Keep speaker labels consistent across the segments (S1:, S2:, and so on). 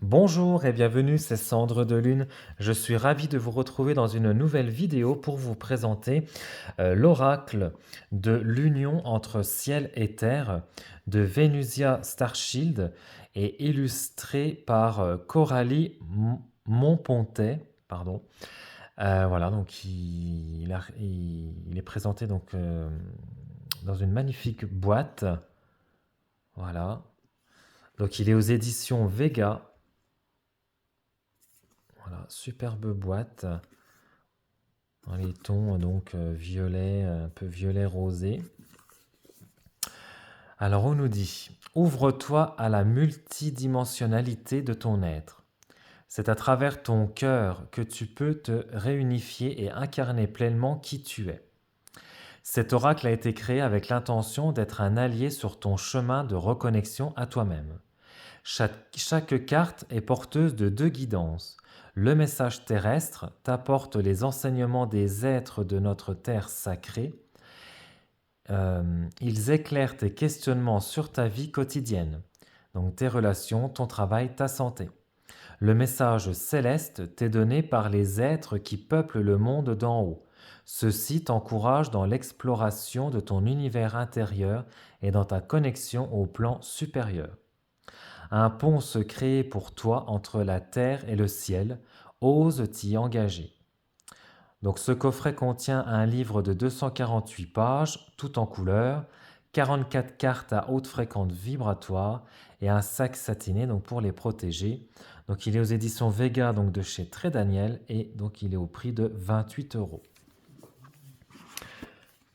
S1: Bonjour et bienvenue, c'est Cendre de Lune. Je suis ravi de vous retrouver dans une nouvelle vidéo pour vous présenter l'oracle de l'union entre ciel et terre de Venusia Starshield et illustré par Coralie Monpontet. Pardon. Voilà, donc il est présenté donc, dans une magnifique boîte. Voilà. Donc il est aux éditions Vega. Voilà, superbe boîte dans les tons donc violet, un peu violet rosé. Alors on nous dit, ouvre-toi à la multidimensionnalité de ton être. C'est à travers ton cœur que tu peux te réunifier et incarner pleinement qui tu es. Cet oracle a été créé avec l'intention d'être un allié sur ton chemin de reconnexion à toi-même. Chaque carte est porteuse de deux guidances. Le message terrestre t'apporte les enseignements des êtres de notre terre sacrée. Ils éclairent tes questionnements sur ta vie quotidienne, donc tes relations, ton travail, ta santé. Le message céleste t'est donné par les êtres qui peuplent le monde d'en haut. Ceux-ci t'encouragent dans l'exploration de ton univers intérieur et dans ta connexion au plan supérieur. Un pont se crée pour toi entre la terre et le ciel. Ose t'y engager. Donc ce coffret contient un livre de 248 pages, tout en couleur, 44 cartes à haute fréquence vibratoire et un sac satiné donc pour les protéger. Donc il est aux éditions Vega donc de chez Très Daniel et donc il est au prix de 28 euros.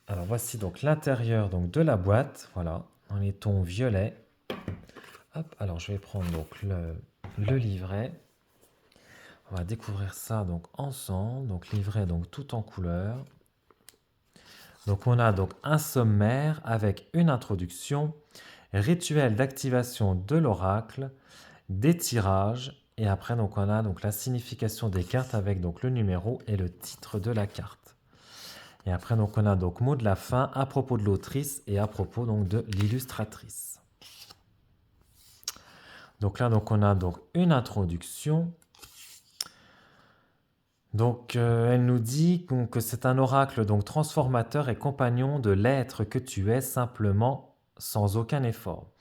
S1: Alors voici donc l'intérieur donc de la boîte, voilà, dans les tons violets. Hop, alors je vais prendre donc le livret. On va découvrir ça donc ensemble, donc livret donc tout en couleur. Donc on a donc un sommaire avec une introduction, rituel d'activation de l'oracle, des tirages et après donc on a donc la signification des cartes avec donc le numéro et le titre de la carte. Et après donc on a donc mot de la fin à propos de l'autrice et à propos donc de l'illustratrice. Donc là donc on a donc une introduction. Donc, elle nous dit que c'est un oracle donc transformateur et compagnon de l'être que tu es simplement sans aucun effort.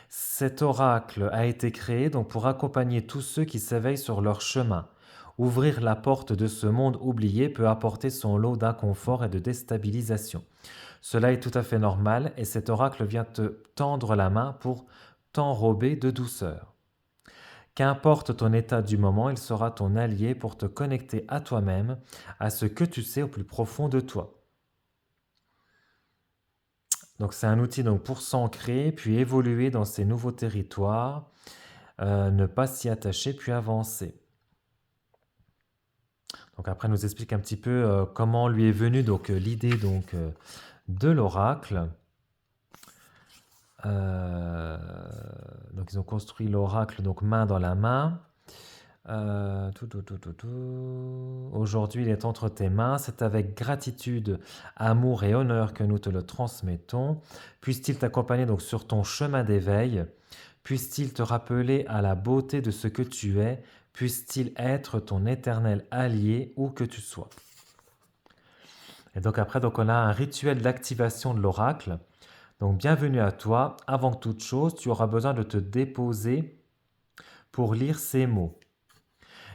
S1: Cet oracle a été créé donc pour accompagner tous ceux qui s'éveillent sur leur chemin. Ouvrir la porte de ce monde oublié peut apporter son lot d'inconfort et de déstabilisation. Cela est tout à fait normal et cet oracle vient te tendre la main pour t'enrober de douceur. Qu'importe ton état du moment, il sera ton allié pour te connecter à toi-même, à ce que tu sais au plus profond de toi. Donc c'est un outil donc pour s'ancrer, puis évoluer dans ces nouveaux territoires, ne pas s'y attacher, puis avancer. Donc après, elle nous explique un petit peu comment lui est venue donc l'idée donc de l'oracle. Donc ils ont construit l'oracle donc main dans la main. Aujourd'hui, il est entre tes mains. C'est avec gratitude, amour et honneur que nous te le transmettons. Puisse-t-il t'accompagner donc sur ton chemin d'éveil. Puisse-t-il te rappeler à la beauté de ce que tu es. Puisse-t-il être ton éternel allié où que tu sois. Et donc après, donc on a un rituel d'activation de l'oracle. Donc bienvenue à toi. Avant toute chose, tu auras besoin de te déposer pour lire ces mots.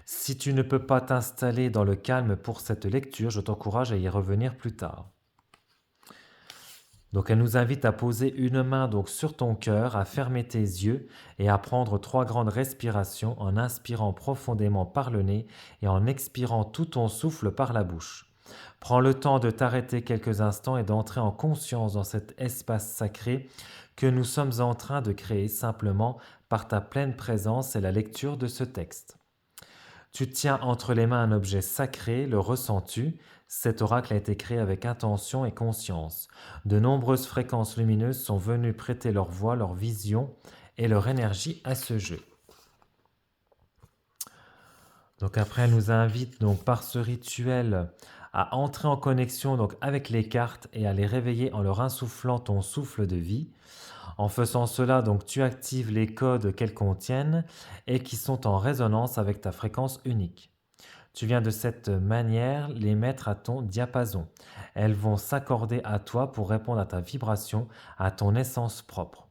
S1: Si tu ne peux pas t'installer dans le calme pour cette lecture, je t'encourage à y revenir plus tard. Donc elle nous invite à poser une main donc sur ton cœur, à fermer tes yeux et à prendre 3 grandes respirations en inspirant profondément par le nez et en expirant tout ton souffle par la bouche. Prends le temps de t'arrêter quelques instants et d'entrer en conscience dans cet espace sacré que nous sommes en train de créer simplement par ta pleine présence et la lecture de ce texte. Tu tiens entre les mains un objet sacré, le ressens-tu? Cet oracle a été créé avec intention et conscience. De nombreuses fréquences lumineuses sont venues prêter leur voix, leur vision et leur énergie à ce jeu. Donc après, elle nous invite donc par ce rituel à entrer en connexion donc avec les cartes et à les réveiller en leur insufflant ton souffle de vie. En faisant cela, donc, tu actives les codes qu'elles contiennent et qui sont en résonance avec ta fréquence unique. Tu viens de cette manière les mettre à ton diapason. Elles vont s'accorder à toi pour répondre à ta vibration, à ton essence propre.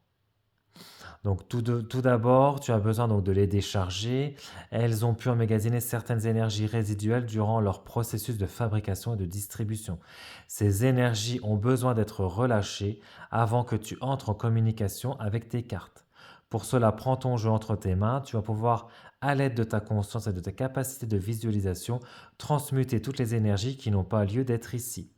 S1: Donc tout d'abord, tu as besoin donc de les décharger. Elles ont pu emmagasiner certaines énergies résiduelles durant leur processus de fabrication et de distribution. Ces énergies ont besoin d'être relâchées avant que tu entres en communication avec tes cartes. Pour cela, prends ton jeu entre tes mains. Tu vas pouvoir, à l'aide de ta conscience et de ta capacité de visualisation, transmuter toutes les énergies qui n'ont pas lieu d'être ici.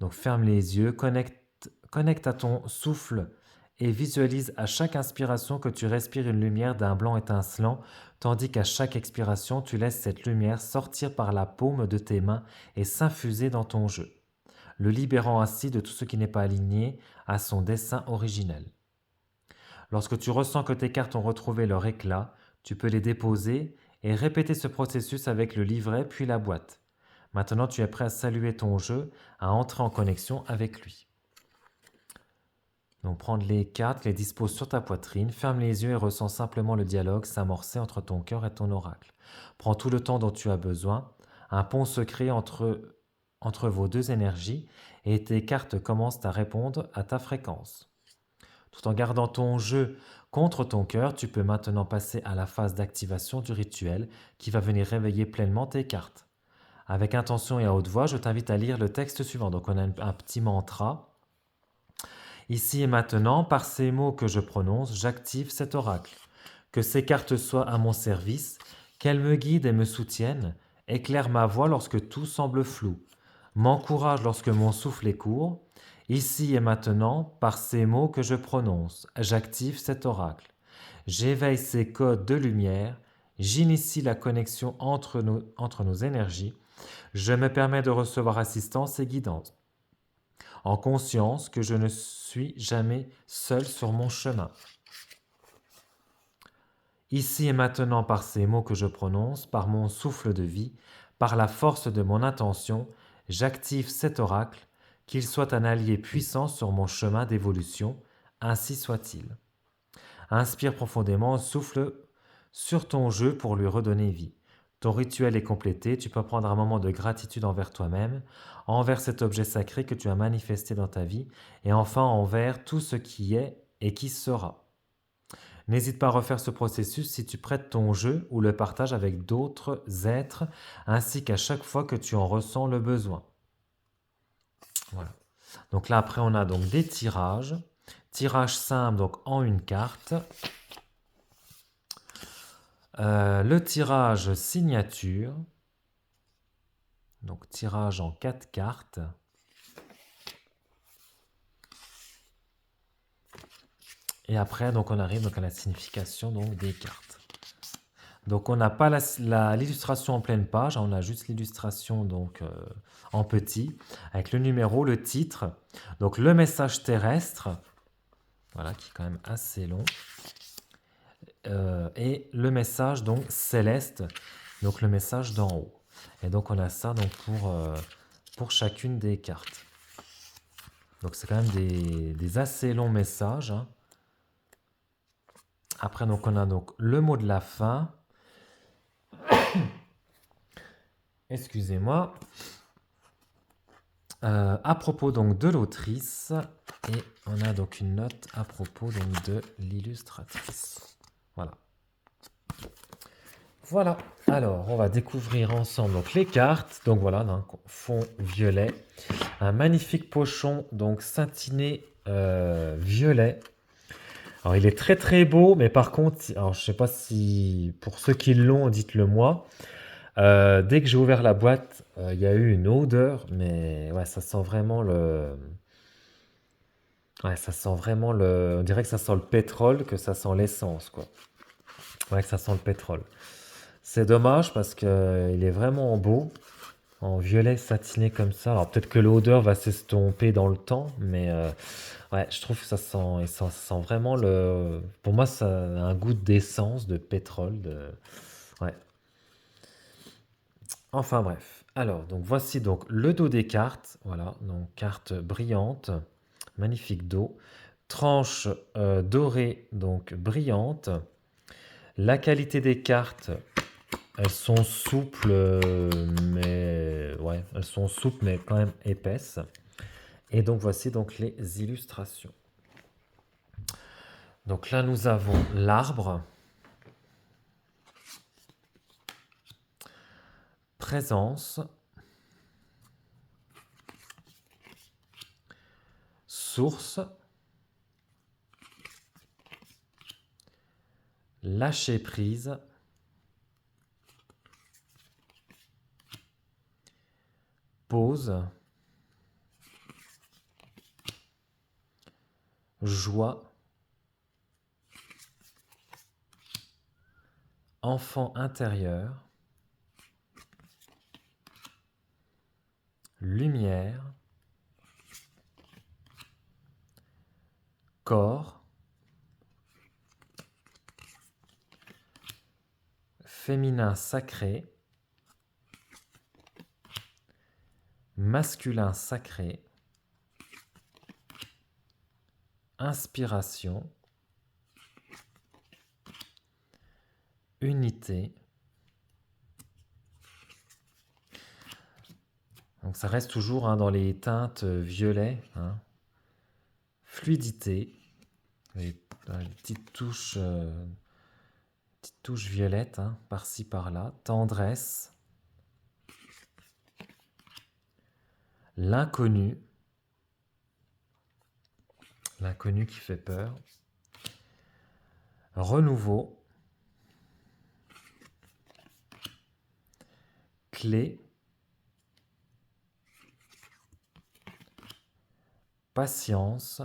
S1: Donc ferme les yeux, connecte à ton souffle et visualise à chaque inspiration que tu respires une lumière d'un blanc étincelant, tandis qu'à chaque expiration, tu laisses cette lumière sortir par la paume de tes mains et s'infuser dans ton jeu, le libérant ainsi de tout ce qui n'est pas aligné à son dessin originel. Lorsque tu ressens que tes cartes ont retrouvé leur éclat, tu peux les déposer et répéter ce processus avec le livret puis la boîte. Maintenant, tu es prêt à saluer ton jeu, à entrer en connexion avec lui. Donc, prendre les cartes, les dispose sur ta poitrine, ferme les yeux et ressens simplement le dialogue s'amorcer entre ton cœur et ton oracle. Prends tout le temps dont tu as besoin. Un pont se crée entre vos deux énergies et tes cartes commencent à répondre à ta fréquence. Tout en gardant ton jeu contre ton cœur, tu peux maintenant passer à la phase d'activation du rituel qui va venir réveiller pleinement tes cartes. Avec intention et à haute voix, je t'invite à lire le texte suivant. Donc on a un petit mantra. Ici et maintenant, par ces mots que je prononce, j'active cet oracle. Que ces cartes soient à mon service, qu'elles me guident et me soutiennent, éclairent ma voie lorsque tout semble flou, m'encouragent lorsque mon souffle est court. Ici et maintenant, par ces mots que je prononce, j'active cet oracle. J'éveille ces codes de lumière, j'initie la connexion entre nos énergies, je me permets de recevoir assistance et guidance, en conscience que je ne suis jamais seul sur mon chemin. Ici et maintenant, par ces mots que je prononce, par mon souffle de vie, par la force de mon intention, j'active cet oracle, qu'il soit un allié puissant sur mon chemin d'évolution, ainsi soit-il. Inspire profondément, souffle sur ton jeu pour lui redonner vie. Ton rituel est complété, tu peux prendre un moment de gratitude envers toi-même, envers cet objet sacré que tu as manifesté dans ta vie, et enfin envers tout ce qui est et qui sera. N'hésite pas à refaire ce processus si tu prêtes ton jeu ou le partages avec d'autres êtres, ainsi qu'à chaque fois que tu en ressens le besoin. Voilà. Donc là, après, on a donc des tirages. Tirage simple, donc en une carte. Le tirage signature. Donc tirage en 4 cartes. Et après, donc on arrive donc à la signification donc, des cartes. Donc on n'a pas l'illustration en pleine page, on a juste l'illustration donc en petit, avec le numéro, le titre, donc le message terrestre, voilà, qui est quand même assez long, et le message donc céleste, donc le message d'en haut. Et donc on a ça donc pour chacune des cartes. Donc c'est quand même des assez longs messages. Hein. Après donc on a donc le mot de la fin. Excusez-moi. À propos donc de l'autrice, et on a donc une note à propos donc de l'illustratrice. Voilà. Voilà. Alors, on va découvrir ensemble donc les cartes. Donc voilà, un fond violet, un magnifique pochon donc scintiné violet. Alors, il est très très beau, mais par contre, alors je sais pas si pour ceux qui l'ont, dites-le moi. Dès que j'ai ouvert la boîte, il y a eu une odeur, mais ouais, ça sent vraiment le. Ouais, ça sent vraiment le. On dirait que ça sent le pétrole, que ça sent l'essence, quoi. Ouais, que ça sent le pétrole. C'est dommage parce que il est vraiment beau, en violet satiné comme ça. Alors peut-être que l'odeur va s'estomper dans le temps, mais ouais, je trouve que ça sent vraiment le. Pour moi, ça a un goût d'essence, de pétrole, de. Ouais. Enfin bref. Alors, donc voici donc le dos des cartes. Voilà, donc carte brillante, magnifique dos. Tranche dorée, donc brillante. La qualité des cartes, elles sont souples, mais ouais, elles sont souples, mais quand même épaisses. Et donc voici donc les illustrations. Donc là, nous avons l'arbre, présence, source, lâcher prise, pause, joie, enfant intérieur, lumière, corps, féminin sacré, masculin sacré, inspiration, unité. Donc ça reste toujours dans les teintes violet, fluidité, les petites touches violettes par-ci par-là, tendresse, l'inconnu, l'inconnu qui fait peur, renouveau, clé, patience,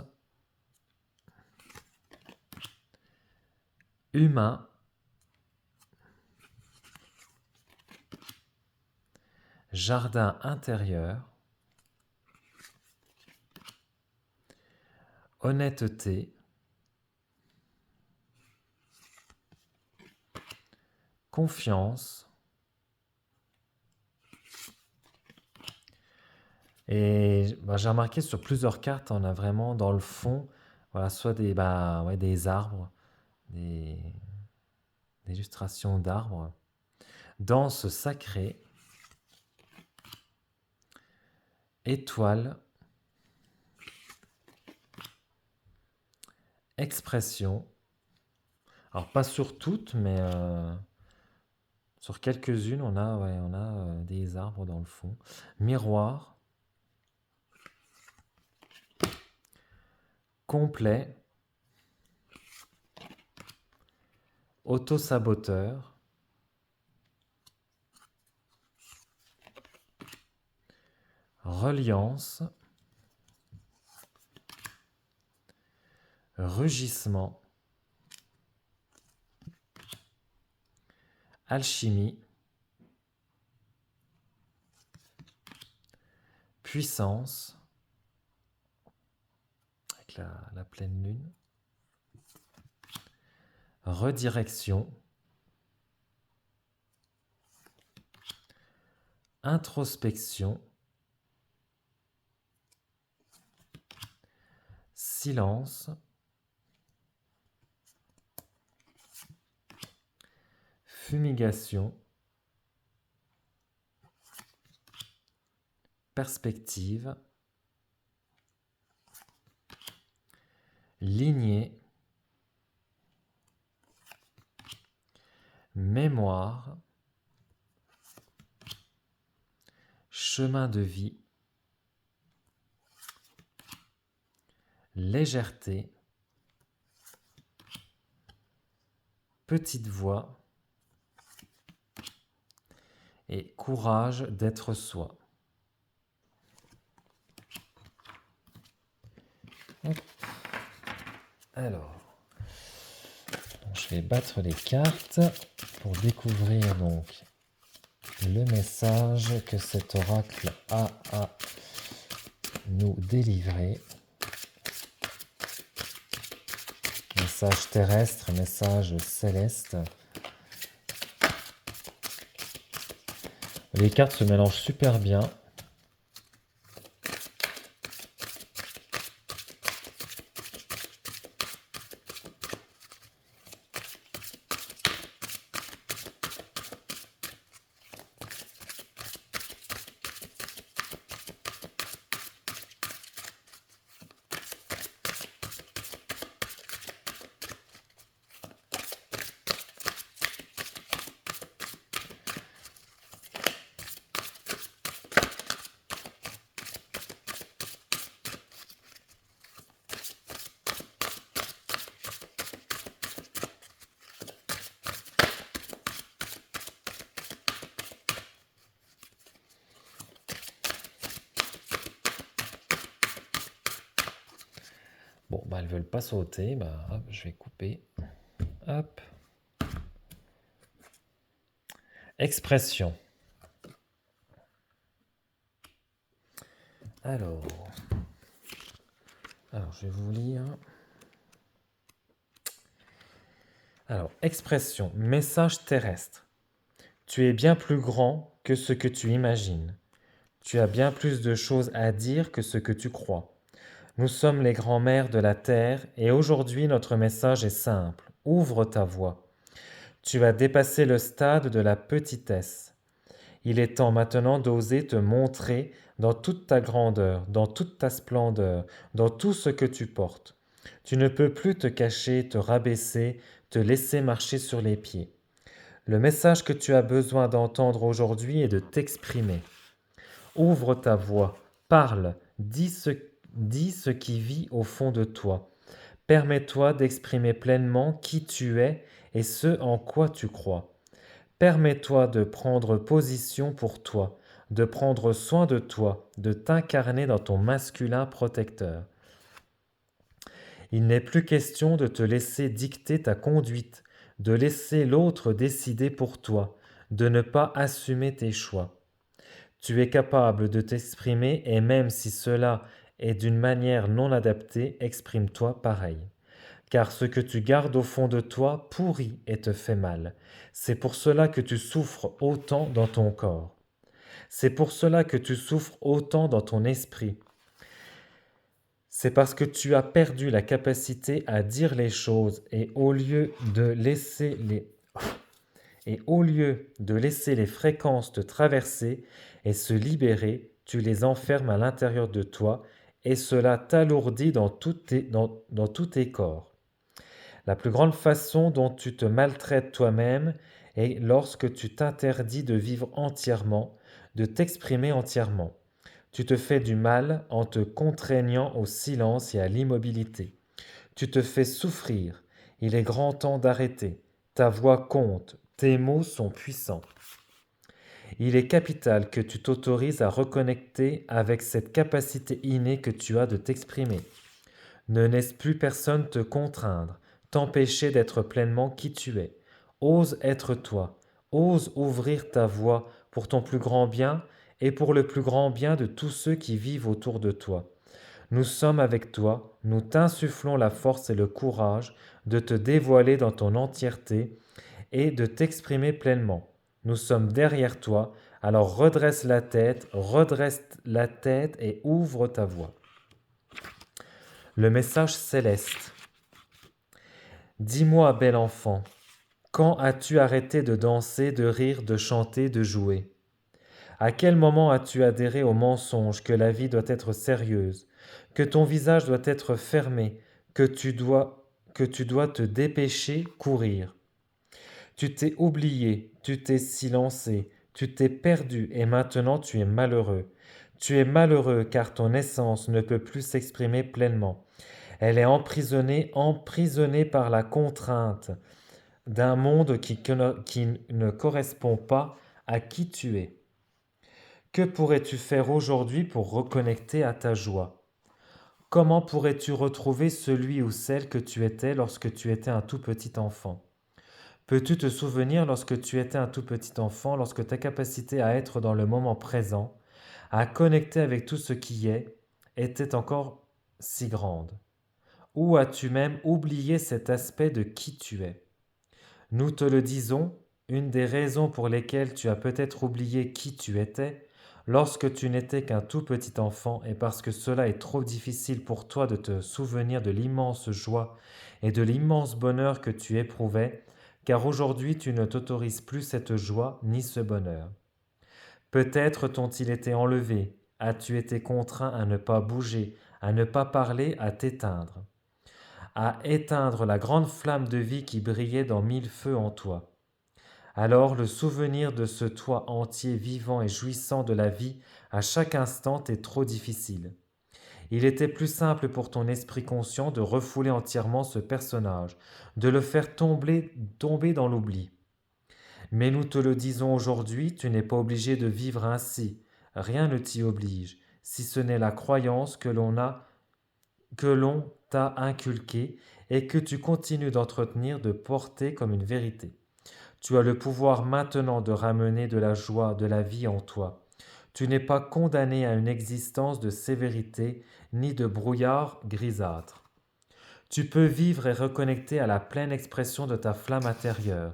S1: humain, jardin intérieur, honnêteté, confiance. Et j'ai remarqué sur plusieurs cartes, on a vraiment dans le fond, voilà, soit des arbres, des illustrations d'arbres, danse sacrée, étoile, expression. Alors pas sur toutes, mais sur quelques-unes, on a des arbres dans le fond. Miroir, complet, auto-saboteur, reliance, rugissement, alchimie, puissance, avec la pleine lune, redirection, introspection, silence, fumigation, perspective, lignée, mémoire, chemin de vie, légèreté, petite voix et courage d'être soi. Hop. Alors, je vais battre les cartes pour découvrir donc le message que cet oracle a à nous délivrer. Message terrestre, message céleste. Les cartes se mélangent super bien. elles veulent pas sauter. Bah, hop, je vais couper. Hop. Expression. Alors, je vais vous lire. Alors, expression, message terrestre. Tu es bien plus grand que ce que tu imagines. Tu as bien plus de choses à dire que ce que tu crois. Nous sommes les grands-mères de la terre et aujourd'hui notre message est simple. Ouvre ta voix. Tu as dépassé le stade de la petitesse. Il est temps maintenant d'oser te montrer dans toute ta grandeur, dans toute ta splendeur, dans tout ce que tu portes. Tu ne peux plus te cacher, te rabaisser, te laisser marcher sur les pieds. Le message que tu as besoin d'entendre aujourd'hui est de t'exprimer. Ouvre ta voix, parle, dis ce qui vit au fond de toi. Permets-toi d'exprimer pleinement qui tu es et ce en quoi tu crois. Permets-toi de prendre position pour toi, de prendre soin de toi, de t'incarner dans ton masculin protecteur. Il n'est plus question de te laisser dicter ta conduite, de laisser l'autre décider pour toi, de ne pas assumer tes choix. Tu es capable de t'exprimer et même si cela est d'une manière non adaptée, exprime-toi pareil. Car ce que tu gardes au fond de toi pourrit et te fait mal. C'est pour cela que tu souffres autant dans ton corps. C'est pour cela que tu souffres autant dans ton esprit. C'est parce que tu as perdu la capacité à dire les choses et au lieu de laisser les fréquences te traverser et se libérer, tu les enfermes à l'intérieur de toi et cela t'alourdit dans tous tes corps. La plus grande façon dont tu te maltraites toi-même est lorsque tu t'interdis de vivre entièrement, de t'exprimer entièrement. Tu te fais du mal en te contraignant au silence et à l'immobilité. Tu te fais souffrir. Il est grand temps d'arrêter. Ta voix compte. Tes mots sont puissants. Il est capital que tu t'autorises à reconnecter avec cette capacité innée que tu as de t'exprimer. Ne laisse plus personne te contraindre, t'empêcher d'être pleinement qui tu es. Ose être toi. Ose ouvrir ta voix pour ton plus grand bien et pour le plus grand bien de tous ceux qui vivent autour de toi. Nous sommes avec toi, nous t'insufflons la force et le courage de te dévoiler dans ton entièreté et de t'exprimer pleinement. Nous sommes derrière toi, alors redresse la tête et ouvre ta voix. Le message céleste. Dis-moi, bel enfant, quand as-tu arrêté de danser, de rire, de chanter, de jouer? À quel moment as-tu adhéré au mensonge que la vie doit être sérieuse, que ton visage doit être fermé, que tu dois te dépêcher, courir? Tu t'es oublié, tu t'es silencé, tu t'es perdu et maintenant tu es malheureux. Tu es malheureux car ton essence ne peut plus s'exprimer pleinement. Elle est emprisonnée par la contrainte d'un monde qui ne correspond pas à qui tu es. Que pourrais-tu faire aujourd'hui pour reconnecter à ta joie? Comment pourrais-tu retrouver celui ou celle que tu étais lorsque tu étais un tout petit enfant? Peux-tu te souvenir lorsque tu étais un tout petit enfant, lorsque ta capacité à être dans le moment présent, à connecter avec tout ce qui est, était encore si grande? Ou as-tu même oublié cet aspect de qui tu es? Nous te le disons, une des raisons pour lesquelles tu as peut-être oublié qui tu étais lorsque tu n'étais qu'un tout petit enfant est parce que cela est trop difficile pour toi de te souvenir de l'immense joie et de l'immense bonheur que tu éprouvais, car aujourd'hui tu ne t'autorises plus cette joie ni ce bonheur. Peut-être t'ont-ils été enlevés, as-tu été contraint à ne pas bouger, à ne pas parler, à t'éteindre, à éteindre la grande flamme de vie qui brillait dans mille feux en toi. Alors le souvenir de ce toi entier vivant et jouissant de la vie à chaque instant est trop difficile. Il était plus simple pour ton esprit conscient de refouler entièrement ce personnage, de le faire tomber dans l'oubli. Mais nous te le disons aujourd'hui, tu n'es pas obligé de vivre ainsi, rien ne t'y oblige, si ce n'est la croyance que l'on t'a inculqué et que tu continues d'entretenir, de porter comme une vérité. Tu as le pouvoir maintenant de ramener de la joie, de la vie en toi. Tu n'es pas condamné à une existence de sévérité ni de brouillard grisâtre. Tu peux vivre et reconnecter à la pleine expression de ta flamme intérieure.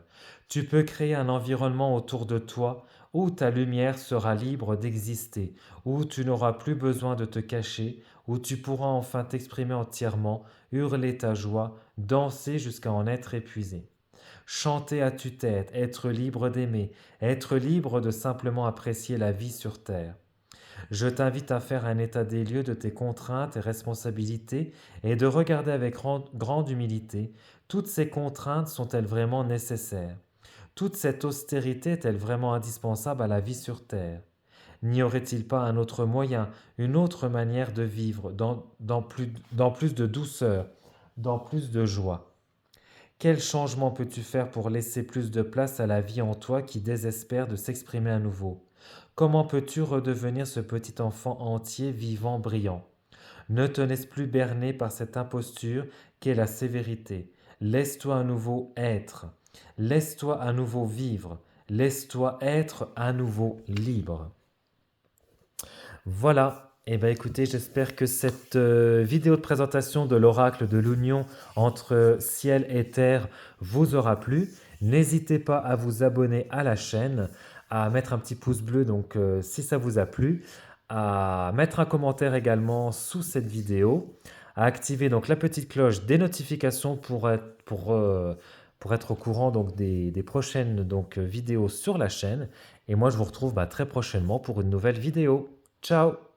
S1: Tu peux créer un environnement autour de toi où ta lumière sera libre d'exister, où tu n'auras plus besoin de te cacher, où tu pourras enfin t'exprimer entièrement, hurler ta joie, danser jusqu'à en être épuisé. Chanter à tue-tête, être libre d'aimer, être libre de simplement apprécier la vie sur Terre. Je t'invite à faire un état des lieux de tes contraintes et responsabilités et de regarder avec grande humilité, toutes ces contraintes sont-elles vraiment nécessaires? Toute cette austérité est-elle vraiment indispensable à la vie sur Terre? N'y aurait-il pas un autre moyen, une autre manière de vivre, dans plus de douceur, dans plus de joie? Quel changement peux-tu faire pour laisser plus de place à la vie en toi qui désespère de s'exprimer à nouveau? Comment peux-tu redevenir ce petit enfant entier, vivant, brillant? Ne te laisse plus berner par cette imposture qu'est la sévérité. Laisse-toi à nouveau être. Laisse-toi à nouveau vivre. Laisse-toi être à nouveau libre. Voilà. Eh bien écoutez, j'espère que cette vidéo de présentation de l'oracle de l'union entre ciel et terre vous aura plu. N'hésitez pas à vous abonner à la chaîne, à mettre un petit pouce bleu donc si ça vous a plu, à mettre un commentaire également sous cette vidéo, à activer donc la petite cloche des notifications pour être au courant donc des prochaines donc, vidéos sur la chaîne. Et moi je vous retrouve très prochainement pour une nouvelle vidéo. Ciao!